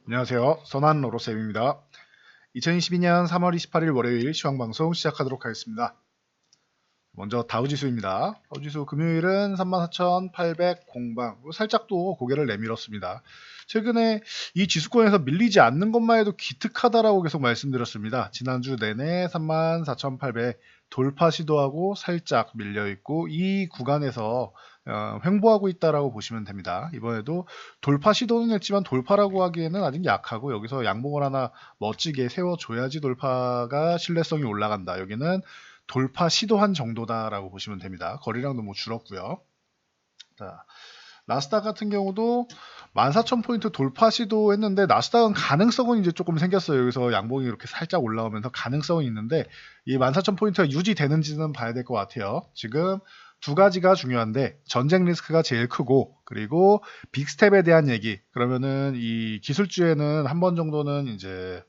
안녕하세요. 선한 로로쌤입니다. 2022년 3월 28일 월요일 시황방송 시작하도록 하겠습니다. 먼저 다우지수입니다. 다우지수 금요일은 34,800 공방, 살짝 또 고개를 내밀었습니다. 최근에 이 지수권에서 밀리지 않는 것만 해도 기특하다라고 계속 말씀드렸습니다. 지난주 내내 34,800 돌파 시도하고 살짝 밀려있고 이 구간에서 횡보하고 있다라고 보시면 됩니다. 이번에도 돌파 시도는 했지만 돌파라고 하기에는 아직 약하고 여기서 양봉을 하나 멋지게 세워줘야지 돌파가 신뢰성이 올라간다. 여기는 돌파 시도한 정도다라고 보시면 됩니다. 거리량도 뭐 줄었고요. 자, 나스닥 같은 경우도 14,000포인트 돌파 시도했는데 나스닥은 가능성은 이제 조금 생겼어요. 여기서 양봉이 이렇게 살짝 올라오면서 가능성은 있는데 이 14,000포인트가 유지되는지는 봐야 될 것 같아요. 지금 두 가지가 중요한데 전쟁 리스크가 제일 크고 그리고 빅스텝에 대한 얘기 그러면은 이 기술주에는 한 번 정도는 이제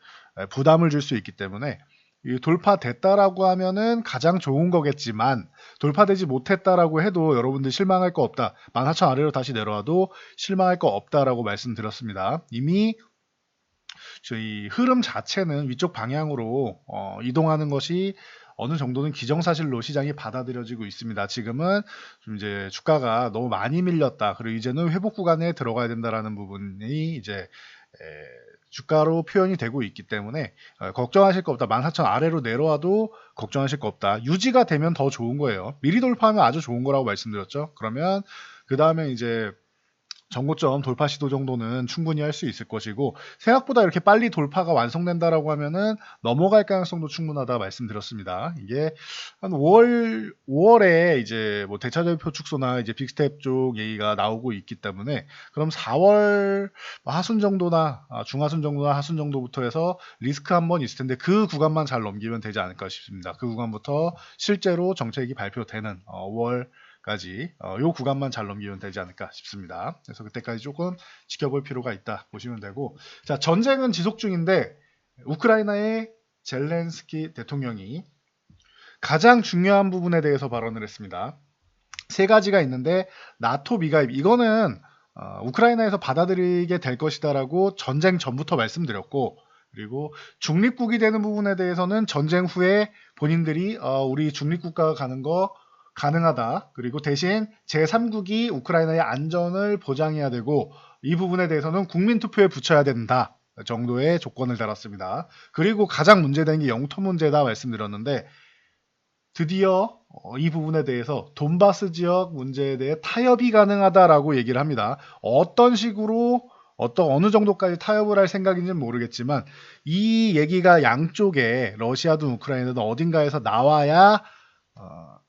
부담을 줄 수 있기 때문에 이 돌파됐다라고 하면은 가장 좋은 거겠지만 돌파되지 못했다라고 해도 여러분들 실망할 거 없다. 14,000 아래로 다시 내려와도 실망할 거 없다라고 말씀드렸습니다. 이미 저희 흐름 자체는 위쪽 방향으로 이동하는 것이 어느 정도는 기정사실로 시장이 받아들여지고 있습니다. 지금은 좀 이제 주가가 너무 많이 밀렸다. 그리고 이제는 회복 구간에 들어가야 된다라는 부분이 이제 주가로 표현이 되고 있기 때문에 걱정하실 거 없다. 14,000 아래로 내려와도 걱정하실 거 없다. 유지가 되면 더 좋은 거예요. 미리 돌파하면 아주 좋은 거라고 말씀드렸죠. 그러면 그 다음에 이제 전고점 돌파 시도 정도는 충분히 할 수 있을 것이고 생각보다 이렇게 빨리 돌파가 완성된다라고 하면은 넘어갈 가능성도 충분하다 말씀드렸습니다. 이게 한 5월에 이제 뭐 대차대표 축소나 이제 빅스텝 쪽 얘기가 나오고 있기 때문에 그럼 4월 하순 정도나 중하순 정도나 하순 정도부터 해서 리스크 한번 있을 텐데 그 구간만 잘 넘기면 되지 않을까 싶습니다. 그 구간부터 실제로 정책이 발표되는 5월 까지 요 구간만 잘 넘기면 되지 않을까 싶습니다. 그래서 그때까지 조금 지켜볼 필요가 있다 보시면 되고 자 전쟁은 지속 중인데 우크라이나의 젤렌스키 대통령이 가장 중요한 부분에 대해서 발언을 했습니다. 세 가지가 있는데 나토 미가입 이거는 우크라이나에서 받아들이게 될 것이다라고 전쟁 전부터 말씀드렸고 그리고 중립국이 되는 부분에 대해서는 전쟁 후에 본인들이 우리 중립국가가 가는 거 가능하다. 그리고 대신 제3국이 우크라이나의 안전을 보장해야 되고 이 부분에 대해서는 국민투표에 붙여야 된다. 정도의 조건을 달았습니다. 그리고 가장 문제된 게 영토 문제다 말씀드렸는데 드디어 이 부분에 대해서 돈바스 지역 문제에 대해 타협이 가능하다라고 얘기를 합니다. 어떤 식으로 어느 정도까지 타협을 할 생각인지는 모르겠지만 이 얘기가 양쪽에 러시아든 우크라이나든 어딘가에서 나와야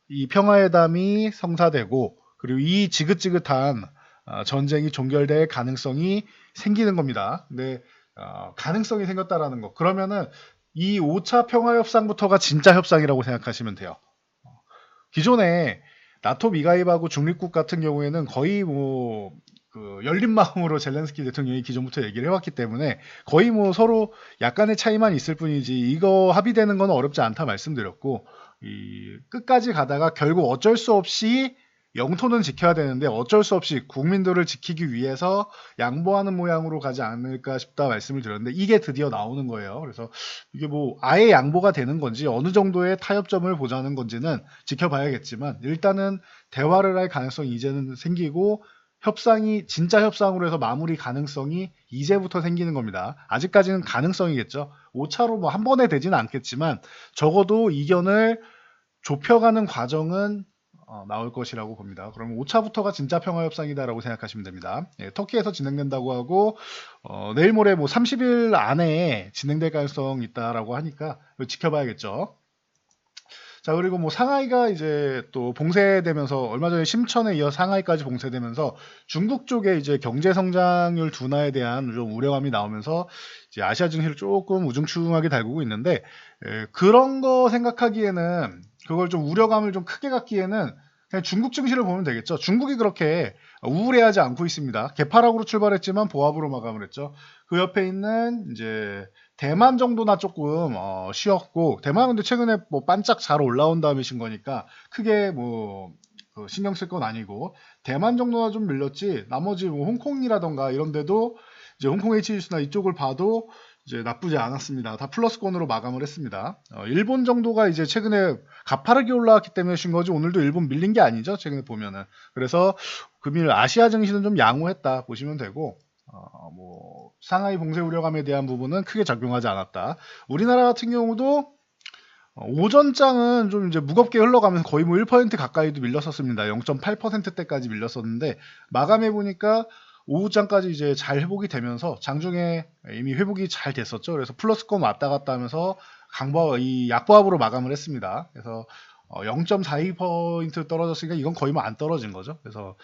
이 평화회담이 성사되고 그리고 이 지긋지긋한 전쟁이 종결될 가능성이 생기는 겁니다. 근데 가능성이 생겼다라는 거. 그러면은 이 5차 평화협상부터가 진짜 협상이라고 생각하시면 돼요. 기존에 나토 미가입하고 중립국 같은 경우에는 거의 뭐 열린 마음으로 젤렌스키 대통령이 기존부터 얘기를 해왔기 때문에 거의 뭐 서로 약간의 차이만 있을 뿐이지 이거 합의되는 건 어렵지 않다 말씀드렸고 이 끝까지 가다가 결국 어쩔 수 없이 영토는 지켜야 되는데 어쩔 수 없이 국민들을 지키기 위해서 양보하는 모양으로 가지 않을까 싶다 말씀을 드렸는데 이게 드디어 나오는 거예요. 그래서 이게 뭐 아예 양보가 되는 건지 어느 정도의 타협점을 보자는 건지는 지켜봐야겠지만 일단은 대화를 할 가능성이 이제는 생기고 협상이 진짜 협상으로 해서 마무리 가능성이 이제부터 생기는 겁니다. 아직까지는 가능성이겠죠. 5차로 뭐 한 번에 되지는 않겠지만 적어도 이견을 좁혀가는 과정은 나올 것이라고 봅니다. 그러면 5차부터가 진짜 평화협상이다라고 생각하시면 됩니다. 예, 터키에서 진행된다고 하고 내일 모레 뭐 30일 안에 진행될 가능성이 있다라고 하니까 지켜봐야겠죠. 자 그리고 뭐 상하이가 이제 또 봉쇄되면서 얼마 전에 심천에 이어 상하이까지 봉쇄되면서 중국 쪽에 이제 경제 성장률 둔화에 대한 좀 우려감이 나오면서 이제 아시아 증시를 조금 우중충하게 달구고 있는데 그런 거 생각하기에는 그걸 좀 우려감을 좀 크게 갖기에는 그냥 중국 증시를 보면 되겠죠. 중국이 그렇게 우울해하지 않고 있습니다. 개파락으로 출발했지만 보합으로 마감을 했죠. 그 옆에 있는 이제 대만 정도나 조금 쉬었고 대만은 근데 최근에 뭐 반짝 잘 올라온 다음이신 거니까 크게 뭐 신경 쓸 건 아니고 대만 정도나 좀 밀렸지 나머지 뭐 홍콩이라던가 이런 데도 이제 홍콩 H지수나 이쪽을 봐도 이제 나쁘지 않았습니다. 다 플러스권으로 마감을 했습니다. 일본 정도가 이제 최근에 가파르게 올라왔기 때문에 쉰 거지 오늘도 일본 밀린 게 아니죠. 최근에 보면은. 그래서 금일 아시아 증시는 좀 양호했다 보시면 되고 뭐 상하이 봉쇄 우려감에 대한 부분은 크게 작용하지 않았다. 우리나라 같은 경우도 오전장은 좀 이제 무겁게 흘러가면서 거의 뭐 1% 가까이도 밀렸었습니다. 0.8%대까지 밀렸었는데 마감해 보니까 오후장까지 이제 잘 회복이 되면서 장중에 이미 회복이 잘 됐었죠. 그래서 플러스권 왔다 갔다 하면서 이 약보합으로 마감을 했습니다. 그래서 0.42% 떨어졌으니까 이건 거의 뭐 안 떨어진 거죠. 그래서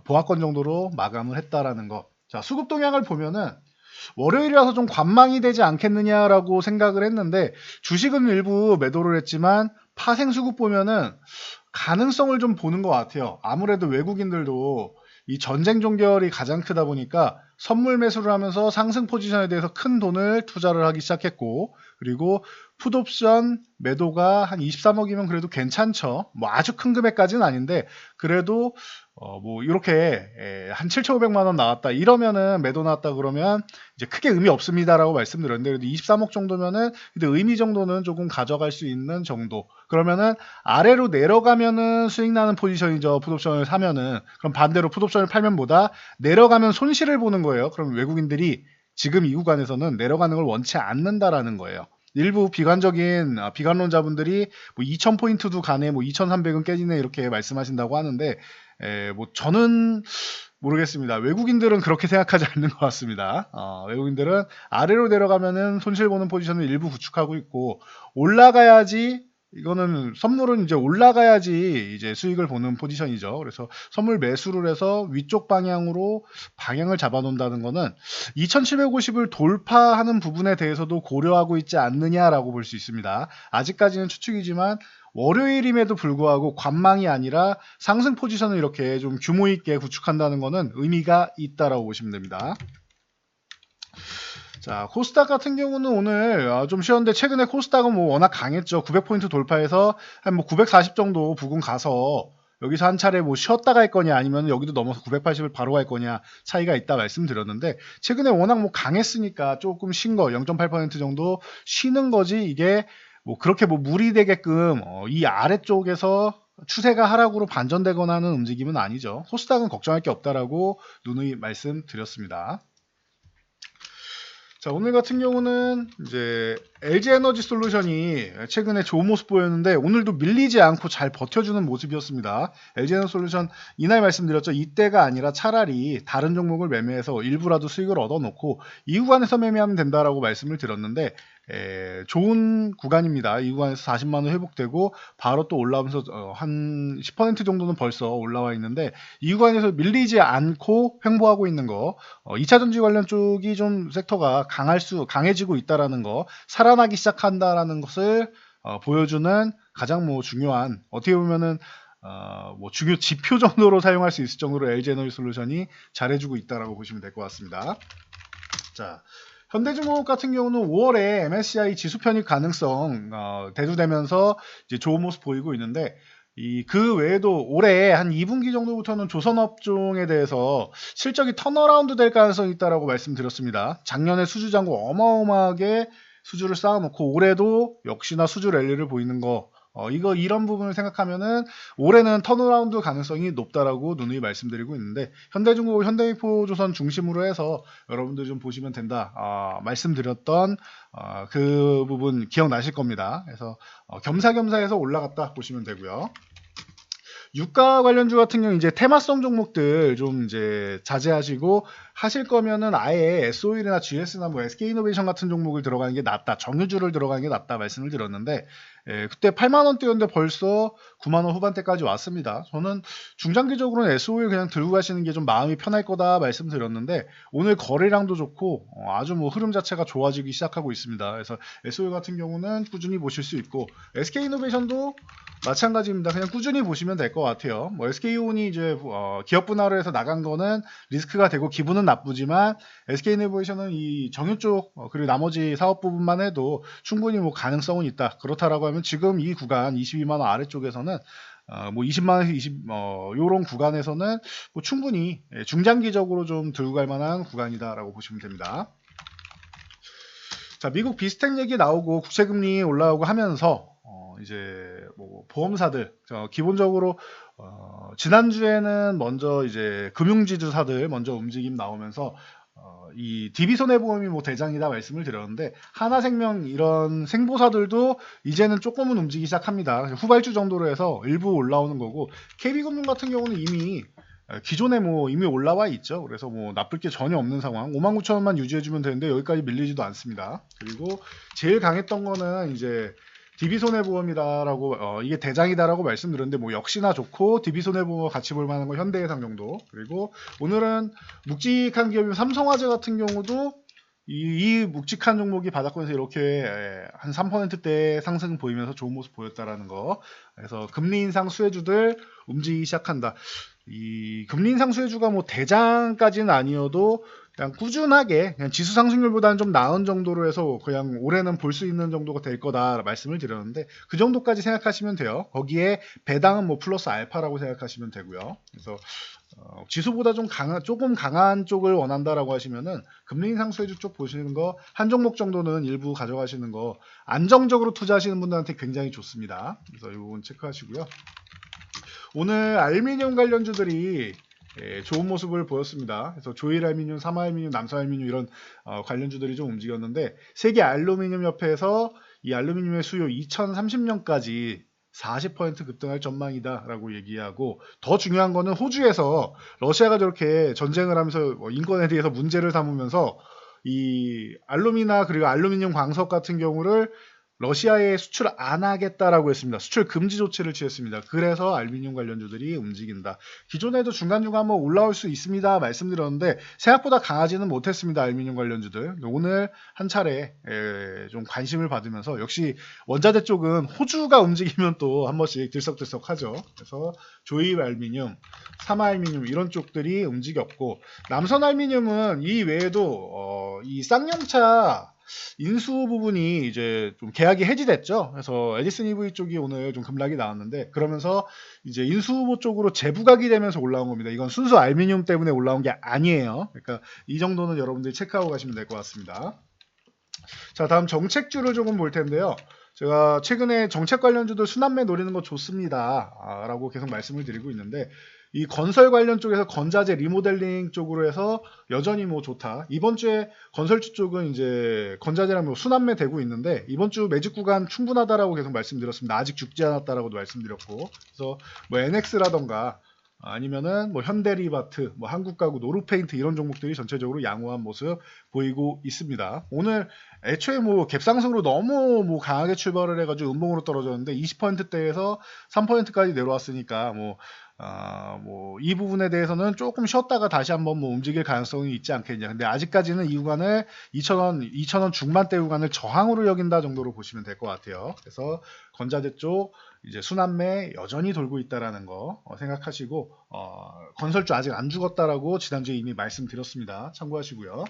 보합권 정도로 마감을 했다라는 거. 자, 수급 동향을 보면은 월요일이라서 좀 관망이 되지 않겠느냐라고 생각을 했는데 주식은 일부 매도를 했지만 파생 수급 보면은 가능성을 좀 보는 것 같아요. 아무래도 외국인들도 이 전쟁 종결이 가장 크다 보니까 선물 매수를 하면서 상승 포지션에 대해서 큰 돈을 투자를 하기 시작했고, 그리고 풋옵션 매도가 한 23억이면 그래도 괜찮죠. 뭐 아주 큰 금액까지는 아닌데 그래도 뭐 이렇게 한 7,500만 원 나왔다 이러면은 매도 나왔다 그러면 이제 크게 의미 없습니다라고 말씀드렸는데 그래도 23억 정도면은 근데 의미 정도는 조금 가져갈 수 있는 정도. 그러면은 아래로 내려가면은 수익 나는 포지션이죠. 풋옵션을 사면은. 그럼 반대로 풋옵션을 팔면 뭐다? 내려가면 손실을 보는 거예요. 그럼 외국인들이 지금 이 구간에서는 내려가는 걸 원치 않는다라는 거예요. 일부 비관론자분들이 뭐 2000포인트도 가네, 뭐 2300은 깨지네 이렇게 말씀하신다고 하는데 뭐 저는 모르겠습니다. 외국인들은 그렇게 생각하지 않는 것 같습니다. 외국인들은 아래로 내려가면은 손실 보는 포지션을 일부 구축하고 있고 올라가야지 이거는 선물은 이제 올라가야지 이제 수익을 보는 포지션이죠. 그래서 선물 매수를 해서 위쪽 방향으로 방향을 잡아 놓는다는 거는 2750을 돌파하는 부분에 대해서도 고려하고 있지 않느냐라고 볼 수 있습니다. 아직까지는 추측이지만 월요일임에도 불구하고 관망이 아니라 상승 포지션을 이렇게 좀 규모 있게 구축한다는 것은 의미가 있다라고 보시면 됩니다. 자, 코스닥 같은 경우는 오늘 좀 쉬었는데 최근에 코스닥은 뭐 워낙 강했죠. 900포인트 돌파해서 한 뭐 940 정도 부근 가서 여기서 한 차례 뭐 쉬었다 갈 거냐 아니면 여기도 넘어서 980을 바로 갈 거냐 차이가 있다 말씀드렸는데 최근에 워낙 뭐 강했으니까 조금 쉰 거 0.8% 정도 쉬는 거지 이게 뭐 그렇게 뭐 무리 되게끔 이 아래쪽에서 추세가 하락으로 반전되거나 하는 움직임은 아니죠. 코스닥은 걱정할 게 없다라고 누누이 말씀드렸습니다. 자, 오늘 같은 경우는 이제 LG에너지 솔루션이 최근에 좋은 모습 보였는데 오늘도 밀리지 않고 잘 버텨주는 모습이었습니다. LG에너지 솔루션 이날 말씀드렸죠. 이때가 아니라 차라리 다른 종목을 매매해서 일부라도 수익을 얻어놓고 이 구간에서 매매하면 된다라고 말씀을 드렸는데 좋은 구간입니다. 이 구간에서 40만 원 회복되고 바로 또 올라오면서 한 10% 정도는 벌써 올라와 있는데 이 구간에서 밀리지 않고 횡보하고 있는 거 2차전지 관련 쪽이 좀 섹터가 강해지고 있다라는 거 살아나기 시작한다라는 것을 보여주는 가장 뭐 중요한 어떻게 보면은 뭐 중요 지표 정도로 사용할 수 있을 정도로 LG에너지 솔루션이 잘해주고 있다라고 보시면 될 것 같습니다. 자, 현대중공업 같은 경우는 5월에 MSCI 지수 편입 가능성 대두되면서 이제 좋은 모습 보이고 있는데 그 외에도 올해 한 2분기 정도부터는 조선업종에 대해서 실적이 턴어라운드 될 가능성이 있다라고 말씀드렸습니다. 작년에 수주 잔고 어마어마하게 수주를 쌓아놓고 올해도 역시나 수주 랠리를 보이는 거 이런 부분을 생각하면은 올해는 턴어라운드 가능성이 높다라고 누누이 말씀드리고 있는데 현대중공업, 현대미포조선 중심으로 해서 여러분들 좀 보시면 된다 말씀드렸던 그 부분 기억나실 겁니다. 그래서 겸사겸사해서 올라갔다 보시면 되고요. 유가 관련주 같은 경우 이제 테마성 종목들 좀 이제 자제하시고 하실 거면은 아예 S-OIL이나 GS나 뭐 SK이노베이션 같은 종목을 들어가는 게 낫다. 정유주를 들어가는 게 낫다 말씀을 드렸는데 그때 8만 원대였는데 벌써 9만 원 후반대까지 왔습니다. 저는 중장기적으로는 S-OIL 그냥 들고 가시는 게 좀 마음이 편할 거다 말씀드렸는데 오늘 거래량도 좋고 아주 뭐 흐름 자체가 좋아지기 시작하고 있습니다. 그래서 S-OIL 같은 경우는 꾸준히 보실 수 있고 SK이노베이션도 마찬가지입니다. 그냥 꾸준히 보시면 될 것 같아요. 뭐 SK온이 이제 기업 분할을 해서 나간 거는 리스크가 되고 기분은 나쁘지만 SK이노베이션은 이 정유 쪽 그리고 나머지 사업 부분만 해도 충분히 뭐 가능성은 있다. 그렇다라고 하면 지금 이 구간 22만 원 아래쪽에서는 뭐 20만원에서 요런 구간에서는 뭐 충분히 중장기적으로 좀 들고 갈 만한 구간이다라고 보시면 됩니다. 자, 미국 비스텍 얘기 나오고 국채금리 올라오고 하면서 이제 뭐 보험사들 기본적으로 지난주에는 먼저 이제 금융지주사들 먼저 움직임 나오면서 이 DB손해보험이 뭐 대장이다 말씀을 드렸는데 하나생명 이런 생보사들도 이제는 조금은 움직이기 시작합니다. 후발주 정도로 해서 일부 올라오는 거고 KB금융 같은 경우는 이미 기존에 뭐 이미 올라와 있죠. 그래서 뭐 나쁠 게 전혀 없는 상황. 59,000원만 유지해주면 되는데 여기까지 밀리지도 않습니다. 그리고 제일 강했던 거는 이제 DB손해보험이다라고 이게 대장이다라고 말씀드렸는데 뭐 역시나 좋고 DB손해보험 같이 볼 만한 거 현대해상 정도. 그리고 오늘은 묵직한 기업인 삼성화재 같은 경우도 이 묵직한 종목이 바닥권에서 이렇게 한 3%대 상승 보이면서 좋은 모습 보였다라는 거. 그래서 금리 인상 수혜주들 움직이기 시작한다. 이 금리 인상 수혜주가 뭐 대장까지는 아니어도 그냥 꾸준하게 그냥 지수 상승률보다는 좀 나은 정도로 해서 그냥 올해는 볼 수 있는 정도가 될 거다 말씀을 드렸는데 그 정도까지 생각하시면 돼요. 거기에 배당은 뭐 플러스 알파라고 생각하시면 되고요. 그래서 지수보다 좀 조금 강한 쪽을 원한다라고 하시면은 금리 인상 수혜주 쪽 보시는 거 한 종목 정도는 일부 가져가시는 거 안정적으로 투자하시는 분들한테 굉장히 좋습니다. 그래서 이 부분 체크하시고요. 오늘 알루미늄 관련주들이 좋은 모습을 보였습니다. 그래서 조일알루미늄, 삼화알루미늄, 남서알루미늄 이런 관련주들이 좀 움직였는데 세계 알루미늄 협회에서 이 알루미늄의 수요 2030년까지 40% 급등할 전망이다라고 얘기하고 더 중요한 거는 호주에서 러시아가 저렇게 전쟁을 하면서 인권에 대해서 문제를 삼으면서 이 알루미나 그리고 알루미늄 광석 같은 경우를 러시아에 수출 안 하겠다라고 했습니다. 수출 금지 조치를 취했습니다. 그래서 알루미늄 관련주들이 움직인다. 기존에도 중간중간 한번 올라올 수 있습니다. 말씀드렸는데 생각보다 강하지는 못했습니다. 알루미늄 관련주들. 오늘 한 차례 좀 관심을 받으면서 역시 원자재 쪽은 호주가 움직이면 또 한 번씩 들썩들썩하죠. 그래서 조일 알루미늄, 삼화 알루미늄 이런 쪽들이 움직였고 남선 알루미늄은 이 외에도 이 쌍용차 인수 부분이 이제 좀 계약이 해지됐죠. 그래서 에디슨 EV 쪽이 오늘 좀 급락이 나왔는데 그러면서 이제 인수 후보 쪽으로 재부각이 되면서 올라온 겁니다. 이건 순수 알루미늄 때문에 올라온 게 아니에요. 그러니까 이 정도는 여러분들이 체크하고 가시면 될 것 같습니다. 자, 다음 정책주를 조금 볼 텐데요. 제가 최근에 정책 관련주들 순환매 노리는 거 좋습니다. 라고 계속 말씀을 드리고 있는데 이 건설 관련 쪽에서 건자재 리모델링 쪽으로 해서 여전히 뭐 좋다. 이번 주에 건설주 쪽은 이제 건자재랑 뭐 순환매 되고 있는데 이번 주 매직 구간 충분하다라고 계속 말씀드렸습니다. 아직 죽지 않았다라고도 말씀드렸고 그래서 뭐 NX라던가 아니면은 뭐 현대리바트, 뭐 한국가구, 노루페인트 이런 종목들이 전체적으로 양호한 모습 보이고 있습니다. 오늘 애초에 뭐 갭상승으로 너무 뭐 강하게 출발을 해가지고 음봉으로 떨어졌는데 20%대에서 3%까지 내려왔으니까 뭐 이 부분에 대해서는 조금 쉬었다가 다시 한번 뭐 움직일 가능성이 있지 않겠냐. 근데 아직까지는 이 구간을 2,000원 중반대 구간을 저항으로 여긴다 정도로 보시면 될 것 같아요. 그래서 건자재 쪽 이제 순환매 여전히 돌고 있다라는 거 생각하시고 건설주 아직 안 죽었다라고 지난주에 이미 말씀드렸습니다. 참고하시고요.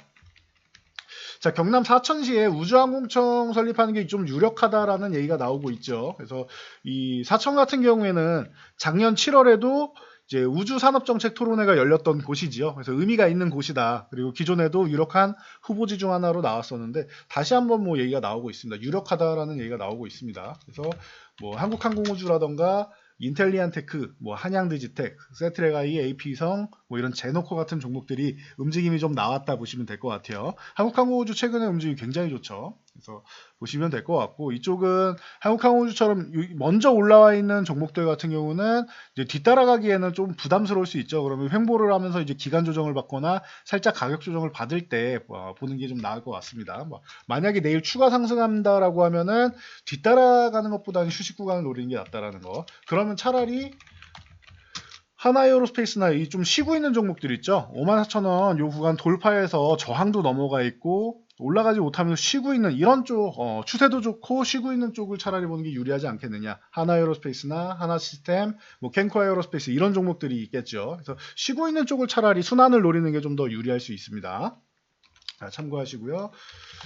자, 경남 사천시에 우주항공청 설립하는 게 좀 유력하다라는 얘기가 나오고 있죠. 그래서 이 사천 같은 경우에는 작년 7월에도 이제 우주산업정책 토론회가 열렸던 곳이지요. 그래서 의미가 있는 곳이다. 그리고 기존에도 유력한 후보지 중 하나로 나왔었는데 다시 한번 뭐 얘기가 나오고 있습니다. 유력하다라는 얘기가 나오고 있습니다. 그래서 뭐 한국항공우주라던가 인텔리안테크, 뭐 한양디지텍, 세트레가이, AP성, 뭐 이런 제노코 같은 종목들이 움직임이 좀 나왔다 보시면 될 것 같아요. 한국항공우주 최근에 움직임이 굉장히 좋죠. 그래서 보시면 될 것 같고 이쪽은 한국항공우주처럼 먼저 올라와 있는 종목들 같은 경우는 이제 뒤따라가기에는 좀 부담스러울 수 있죠. 그러면 횡보를 하면서 이제 기간 조정을 받거나 살짝 가격 조정을 받을 때 보는 게 좀 나을 것 같습니다. 만약에 내일 추가 상승한다라고 하면은 뒤따라가는 것보다는 휴식 구간을 노리는 게 낫다라는 거. 그러면 차라리 하나에어로스페이스나 이 좀 쉬고 있는 종목들 있죠. 54,000원 요 구간 돌파해서 저항도 넘어가 있고 올라가지 못하면서 쉬고 있는 이런 쪽 추세도 좋고 쉬고 있는 쪽을 차라리 보는 게 유리하지 않겠느냐. 하나에어로스페이스나 하나시스템, 뭐 캔코에어로스페이스 이런 종목들이 있겠죠. 그래서 쉬고 있는 쪽을 차라리 순환을 노리는 게 좀 더 유리할 수 있습니다. 자, 참고하시고요.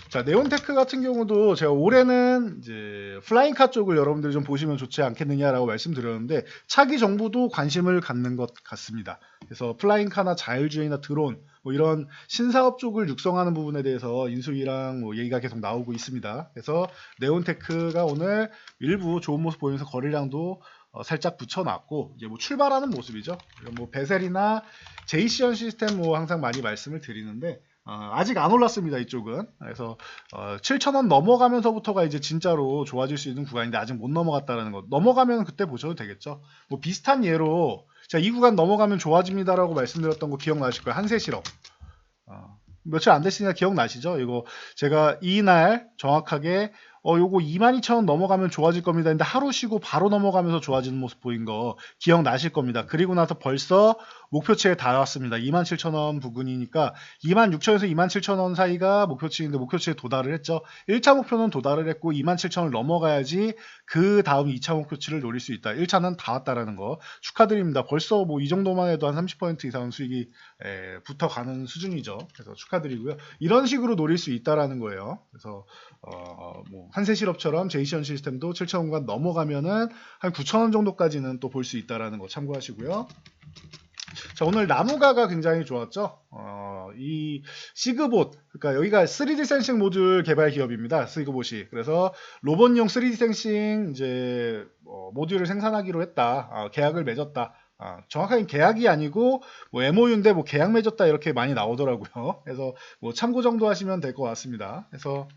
자, 네온테크 같은 경우도 제가 올해는 이제 플라잉카 쪽을 여러분들이 좀 보시면 좋지 않겠느냐라고 말씀드렸는데 차기 정부도 관심을 갖는 것 같습니다. 그래서 플라잉카나 자율주행이나 드론 뭐 이런 신사업 쪽을 육성하는 부분에 대해서 인수위랑 뭐 얘기가 계속 나오고 있습니다. 그래서 네온테크가 오늘 일부 좋은 모습 보이면서 거래량도 살짝 붙여놨고 이제 뭐 출발하는 모습이죠. 뭐 베셀이나 제이시언 시스템 뭐 항상 많이 말씀을 드리는데 아직 안 올랐습니다. 이쪽은. 그래서 7,000원 넘어가면서부터가 이제 진짜로 좋아질 수 있는 구간인데 아직 못 넘어갔다라는 거. 넘어가면 그때 보셔도 되겠죠. 뭐 비슷한 예로 제가 이 구간 넘어가면 좋아집니다라고 말씀드렸던 거 기억나실 거예요. 한세실업. 며칠 안 됐으니까 기억나시죠? 이거 제가 이날 정확하게 요거 22,000원 넘어가면 좋아질 겁니다. 근데 하루 쉬고 바로 넘어가면서 좋아지는 모습 보인 거 기억나실 겁니다. 그리고 나서 벌써 목표치에 달았습니다. 27,000원 부근이니까 26,000원에서 27,000원 사이가 목표치인데 목표치에 도달을 했죠. 1차 목표는 도달을 했고 27,000원을 넘어가야지 그 다음 2차 목표치를 노릴 수 있다. 1차는 다 왔다라는 거 축하드립니다. 벌써 뭐 이 정도만 해도 한 30% 이상 수익이 붙어가는 수준이죠. 그래서 축하드리고요. 이런 식으로 노릴 수 있다라는 거예요. 그래서 뭐 한세실업처럼 제이시언 시스템도 7,000원간 넘어가면은 한 9,000원 정도까지는 또 볼 수 있다라는 거 참고하시고요. 자, 오늘 나무가가 굉장히 좋았죠. 이 시그봇, 그러니까 여기가 3D 센싱 모듈 개발 기업입니다. 시그봇이. 그래서 로봇용 3D 센싱 이제 모듈을 생산하기로 했다. 계약을 맺었다. 정확하게 계약이 아니고 뭐 MOU인데 뭐 계약 맺었다 이렇게 많이 나오더라고요. 그래서 뭐 참고 정도 하시면 될 것 같습니다. 그래서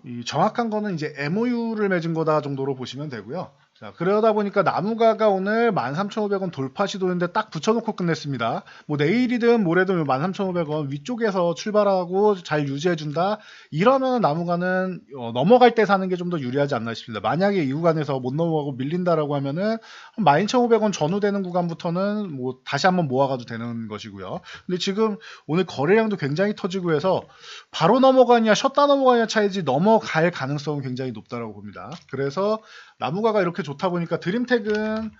이 정확한 거는 이제 MOU를 맺은 거다 정도로 보시면 되고요. 자, 그러다 보니까 나무가가 오늘 13,500원 돌파 시도인데 딱 붙여놓고 끝냈습니다. 뭐 내일이든 모레든 13,500원 위쪽에서 출발하고 잘 유지해준다. 이러면 나무가는 넘어갈 때 사는 게 좀 더 유리하지 않나 싶습니다. 만약에 이 구간에서 못 넘어가고 밀린다라고 하면은 12,500원 전후되는 구간부터는 뭐 다시 한번 모아가도 되는 것이고요. 근데 지금 오늘 거래량도 굉장히 터지고 해서 바로 넘어가냐 쉬었다 넘어가냐 차이지 넘어갈 가능성은 굉장히 높다라고 봅니다. 그래서 나무가가 이렇게 좋다 보니까 드림텍은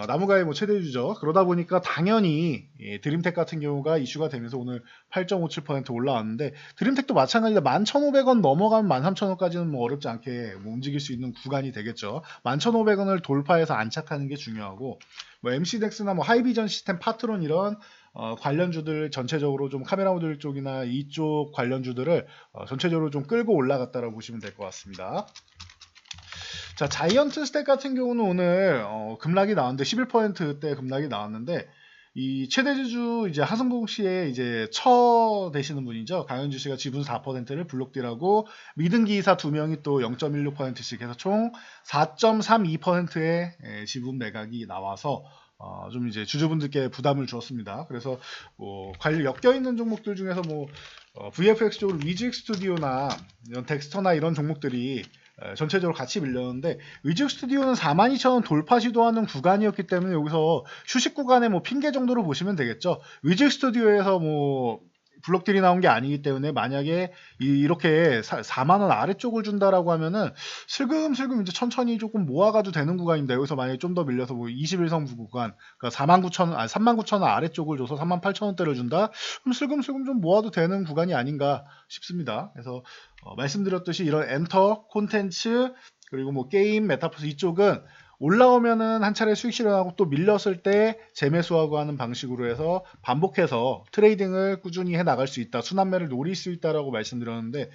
나무가의 뭐 최대주죠. 그러다 보니까 당연히 드림텍 같은 경우가 이슈가 되면서 오늘 8.57% 올라왔는데 드림텍도 마찬가지다. 11,500원 넘어가면 13,000원까지는 뭐 어렵지 않게 뭐 움직일 수 있는 구간이 되겠죠. 11,500원을 돌파해서 안착하는 게 중요하고 뭐 MC덱스나 뭐 하이비전 시스템 파트론 이런 관련주들 전체적으로 좀 카메라 모듈 쪽이나 이쪽 관련주들을 전체적으로 좀 끌고 올라갔다라고 보시면 될 것 같습니다. 자, 자이언트 스택 같은 경우는 오늘 급락이 나왔는데 11%대 급락이 나왔는데 이 최대주주 이제 하승봉 씨의 이제 처 되시는 분이죠. 강현주 씨가 지분 4%를 블록딜하고 미등기이사 2명이 또 0.16%씩 해서 총 4.32%의 지분 매각이 나와서 좀 이제 주주분들께 부담을 주었습니다. 그래서 뭐 관련 엮여 있는 종목들 중에서 뭐 VFX 쪽으로 위즈익 스튜디오나 이런 덱스터나 이런 종목들이 전체적으로 같이 밀렸는데 위즈익 스튜디오는 42,000원 돌파 시도하는 구간이었기 때문에 여기서 휴식 구간의 뭐 핑계 정도로 보시면 되겠죠. 위즈익 스튜디오에서 뭐 블록딜이 나온 게 아니기 때문에 만약에 이렇게 4만원 아래쪽을 준다라고 하면은 슬금슬금 이제 천천히 조금 모아가도 되는 구간인데 여기서 만약에 좀 더 밀려서 뭐 21성 구간 그러니까 39,000원 아래쪽을 줘서 38,000원대를 준다 그럼 슬금슬금 좀 모아도 되는 구간이 아닌가 싶습니다. 그래서 말씀드렸듯이 이런 엔터 콘텐츠 그리고 뭐 게임 메타버스 이쪽은 올라오면은 한 차례 수익 실현하고 또 밀렸을 때 재매수하고 하는 방식으로 해서 반복해서 트레이딩을 꾸준히 해 나갈 수 있다. 순환매를 노릴 수 있다라고 말씀드렸는데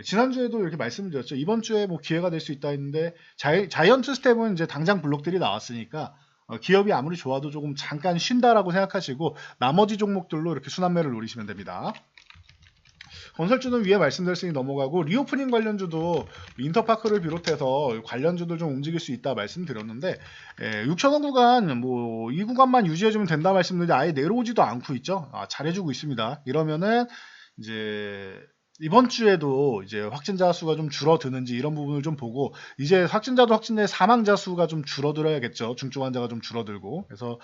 지난주에도 이렇게 말씀을 드렸죠. 이번 주에 뭐 기회가 될 수 있다 했는데 자이언트 스텝은 이제 당장 블록들이 나왔으니까 기업이 아무리 좋아도 조금 잠깐 쉰다라고 생각하시고 나머지 종목들로 이렇게 순환매를 노리시면 됩니다. 건설주는 위에 말씀드렸으니 넘어가고 리오프닝 관련주도 인터파크를 비롯해서 관련주들 좀 움직일 수 있다 말씀드렸는데 6,000원 구간 뭐 이 구간만 유지해주면 된다 말씀드렸는데 아예 내려오지도 않고 있죠. 잘해주고 있습니다. 이러면은 이제 이번 주에도 이제 확진자 수가 좀 줄어드는지 이런 부분을 좀 보고 이제 확진자도 확진돼 사망자 수가 좀 줄어들어야겠죠. 중증 환자가 좀 줄어들고 그래서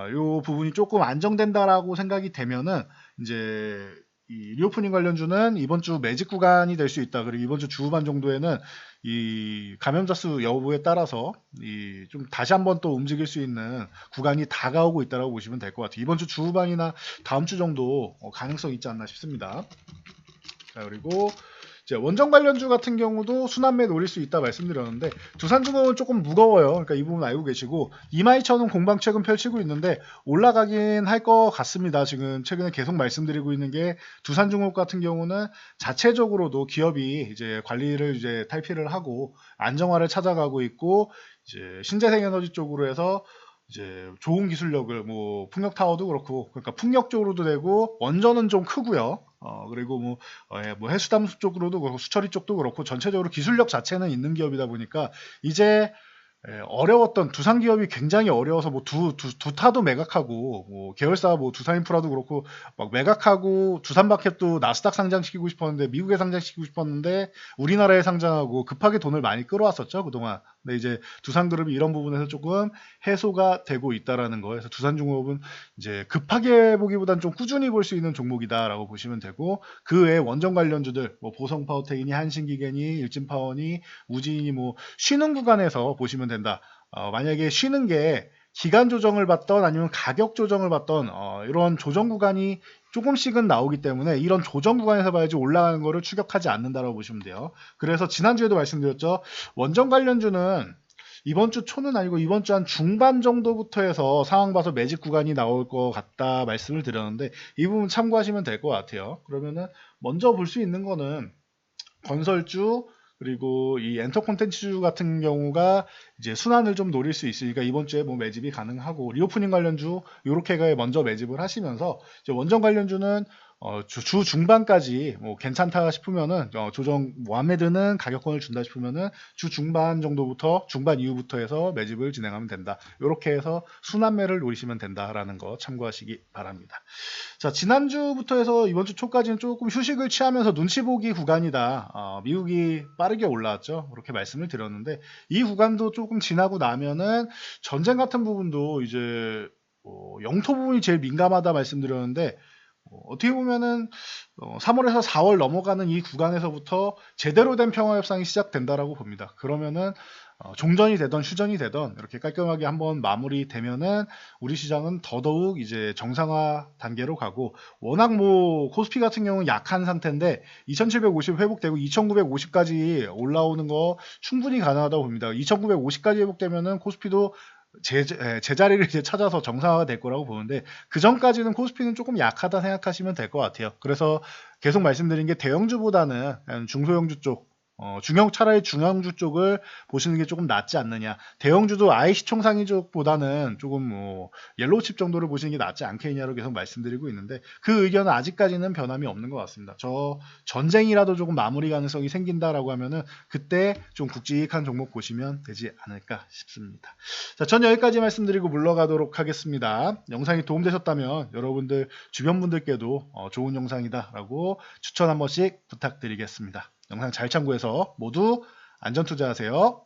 이 부분이 조금 안정된다라고 생각이 되면은 이제 이 리오프닝 관련주는 이번 주 매직 구간이 될 수 있다. 그리고 이번 주 주후반 정도에는 이 감염자 수 여부에 따라서 이 좀 다시 한번 또 움직일 수 있는 구간이 다가오고 있다고 보시면 될 것 같아요. 이번 주 주후반이나 다음 주 정도 가능성 있지 않나 싶습니다. 자, 그리고 이제 원전 관련주 같은 경우도 순환매 노릴 수 있다 말씀드렸는데 두산중공업은 조금 무거워요. 그러니까 이 부분 알고 계시고 22,000원 공방 최근 펼치고 있는데 올라가긴 할 것 같습니다. 지금 최근에 계속 말씀드리고 있는 게 두산중공업 같은 경우는 자체적으로도 기업이 이제 관리를 이제 탈피를 하고 안정화를 찾아가고 있고 이제 신재생에너지 쪽으로 해서 이제 좋은 기술력을 뭐 풍력 타워도 그렇고 그러니까 풍력 쪽으로도 되고 원전은 좀 크고요. 그리고 뭐 해수담수 쪽으로도 그렇고 수처리 쪽도 그렇고 전체적으로 기술력 자체는 있는 기업이다 보니까 이제 어려웠던 두산 기업이 굉장히 어려워서 뭐 두 타도 매각하고 뭐 계열사 뭐 두산인프라도 그렇고 막 매각하고 두산마켓도 나스닥 상장시키고 싶었는데 미국에 상장시키고 싶었는데 우리나라에 상장하고 급하게 돈을 많이 끌어왔었죠 그동안. 근데 이제 두산그룹이 이런 부분에서 조금 해소가 되고 있다라는 거에서 두산중공업은 이제 급하게 보기보다는 좀 꾸준히 볼 수 있는 종목이다라고 보시면 되고 그 외에 원전 관련주들 뭐 보성파워텍이니 한신기계니 일진파워니 우진이 뭐 쉬는 구간에서 보시면 된다. 만약에 쉬는 게 기간 조정을 받던 아니면 가격 조정을 받던 이런 조정 구간이 조금씩은 나오기 때문에 이런 조정 구간에서 봐야지 올라가는 거를 추격하지 않는다라고 보시면 돼요. 그래서 지난주에도 말씀드렸죠. 원전 관련주는 이번 주 초는 아니고 이번 주 한 중반 정도부터 해서 상황 봐서 매직 구간이 나올 것 같다 말씀을 드렸는데 이 부분 참고하시면 될 것 같아요. 그러면은 먼저 볼 수 있는 거는 건설주 그리고 이 엔터 콘텐츠주 같은 경우가 이제 순환을 좀 노릴 수 있으니까 이번 주에 뭐 매집이 가능하고 리오프닝 관련주 요렇게 먼저 매집을 하시면서 이제 원전 관련주는 주 중반까지 뭐 괜찮다 싶으면은 조정 모하메드는 가격권을 준다 싶으면은 주 중반 정도부터 중반 이후부터 해서 매집을 진행하면 된다. 요렇게 해서 순환매를 노리시면 된다라는 거 참고하시기 바랍니다. 자, 지난주부터 해서 이번 주 초까지는 조금 휴식을 취하면서 눈치 보기 구간이다. 미국이 빠르게 올라왔죠. 그렇게 말씀을 드렸는데 이 구간도 조금 지나고 나면은 전쟁 같은 부분도 이제 영토 부분이 제일 민감하다 말씀드렸는데 어떻게 보면은 3월에서 4월 넘어가는 이 구간에서부터 제대로 된 평화 협상이 시작된다라고 봅니다. 그러면은 종전이 되던 휴전이 되던 이렇게 깔끔하게 한번 마무리되면은 우리 시장은 더더욱 이제 정상화 단계로 가고 워낙 뭐 코스피 같은 경우는 약한 상태인데 2750 회복되고 2950까지 올라오는 거 충분히 가능하다고 봅니다. 2950까지 회복되면은 코스피도 제자리를 이제 찾아서 정상화가 될 거라고 보는데 그 전까지는 코스피는 조금 약하다 생각하시면 될 것 같아요. 그래서 계속 말씀드린 게 대형주보다는 중소형주 쪽 차라리 중형주 쪽을 보시는 게 조금 낫지 않느냐. 대형주도 아예 시총상위 쪽보다는 조금 뭐 옐로우칩 정도를 보시는 게 낫지 않겠냐로 계속 말씀드리고 있는데 그 의견은 아직까지는 변함이 없는 것 같습니다. 저 전쟁이라도 조금 마무리 가능성이 생긴다라고 하면은 그때 좀 굵직한 종목 보시면 되지 않을까 싶습니다. 자, 전 여기까지 말씀드리고 물러가도록 하겠습니다. 영상이 도움되셨다면 여러분들 주변 분들께도 좋은 영상이다라고 추천 한 번씩 부탁드리겠습니다. 영상 잘 참고해서 모두 안전투자하세요.